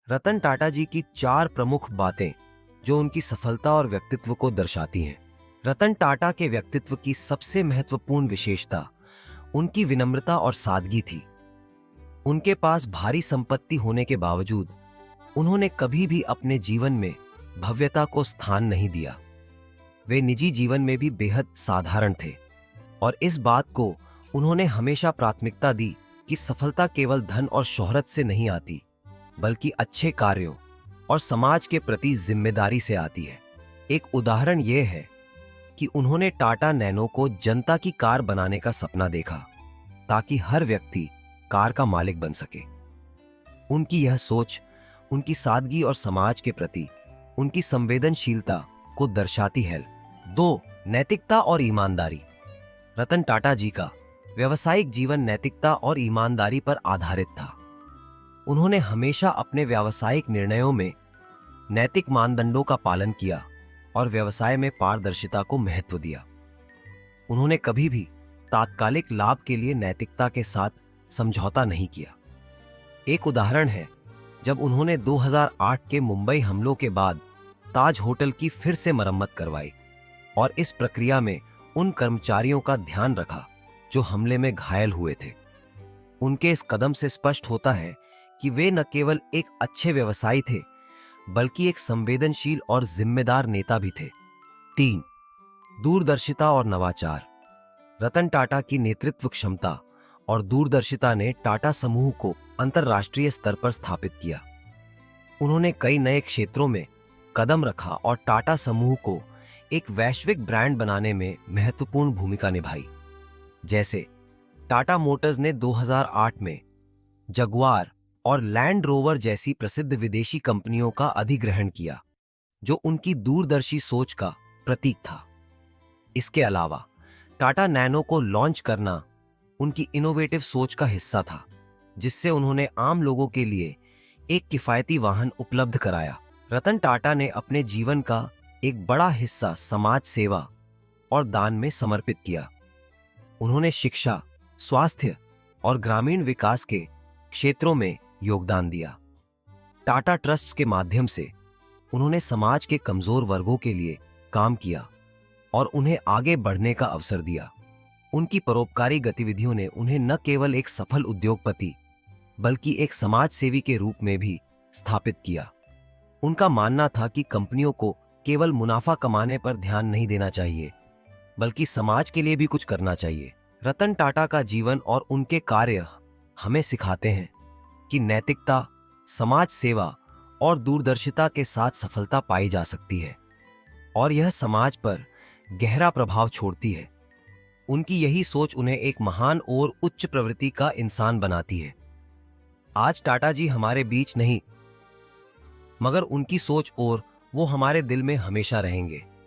रतन टाटा जी की 4 प्रमुख बातें जो उनकी सफलता और व्यक्तित्व को दर्शाती हैं। रतन टाटा के व्यक्तित्व की सबसे महत्वपूर्ण विशेषता उनकी विनम्रता और सादगी थी। उनके पास भारी संपत्ति होने के बावजूद उन्होंने कभी भी अपने जीवन में भव्यता को स्थान नहीं दिया। वे निजी जीवन में भी बेहद साधारण थे और इस बात को उन्होंने हमेशा प्राथमिकता दी कि सफलता केवल धन और शोहरत से नहीं आती, बल्कि अच्छे कार्यों और समाज के प्रति जिम्मेदारी से आती है। एक उदाहरण यह है कि उन्होंने टाटा नैनो को जनता की कार बनाने का सपना देखा ताकि हर व्यक्ति कार का मालिक बन सके। उनकी यह सोच उनकी सादगी और समाज के प्रति उनकी संवेदनशीलता को दर्शाती है। 2. नैतिकता और ईमानदारी। रतन टाटा जी का व्यावसायिक जीवन नैतिकता और ईमानदारी पर आधारित था। उन्होंने हमेशा अपने व्यावसायिक निर्णयों में नैतिक मानदंडों का पालन किया और व्यवसाय में पारदर्शिता को महत्व दिया। उन्होंने कभी भी तात्कालिक लाभ के लिए नैतिकता के साथ समझौता नहीं किया। एक उदाहरण है जब उन्होंने 2008 के मुंबई हमलों के बाद ताज होटल की फिर से मरम्मत करवाई और इस प्रक्रिया में उन कर्मचारियों का ध्यान रखा जो हमले में घायल हुए थे। उनके इस कदम से स्पष्ट होता है कि वे न केवल एक अच्छे व्यवसायी थे, बल्कि एक संवेदनशील और जिम्मेदार नेता भी थे। 3. दूरदर्शिता और नवाचार। रतन टाटा की नेतृत्व क्षमता और दूरदर्शिता ने टाटा समूह को अंतर्राष्ट्रीय स्तर पर स्थापित किया। उन्होंने कई नए क्षेत्रों में कदम रखा और टाटा समूह को एक वैश्विक ब्रांड बनाने में महत्वपूर्ण भूमिका निभाई। जैसे टाटा मोटर्स ने 2008 में जगुआर और लैंड रोवर जैसी प्रसिद्ध विदेशी कंपनियों का अधिग्रहण किया, जो उनकी दूरदर्शी सोच का प्रतीक था। इसके अलावा टाटा नैनो को लॉन्च करना उनकी इनोवेटिव सोच का हिस्सा था, जिससे उन्होंने आम लोगों के लिए एक किफायती वाहन उपलब्ध कराया। रतन टाटा ने अपने जीवन का एक बड़ा हिस्सा समाज सेवा और दान में समर्पित किया। उन्होंने शिक्षा, स्वास्थ्य और ग्रामीण विकास के क्षेत्रों में योगदान दिया। टाटा ट्रस्ट्स के माध्यम से उन्होंने समाज के कमजोर वर्गों के लिए काम किया और उन्हें आगे बढ़ने का अवसर दिया। उनकी परोपकारी गतिविधियों ने उन्हें न केवल एक सफल उद्योगपति बल्कि एक समाज सेवी के रूप में भी स्थापित किया। उनका मानना था कि कंपनियों को केवल मुनाफा कमाने पर ध्यान नहीं देना चाहिए, बल्कि समाज के लिए भी कुछ करना चाहिए। रतन टाटा का जीवन और उनके कार्य हमें सिखाते हैं कि नैतिकता, समाज सेवा और दूरदर्शिता के साथ सफलता पाई जा सकती है और यह समाज पर गहरा प्रभाव छोड़ती है। उनकी यही सोच उन्हें एक महान और उच्च प्रवृत्ति का इंसान बनाती है। आज टाटा जी हमारे बीच नहीं, मगर उनकी सोच और वो हमारे दिल में हमेशा रहेंगे।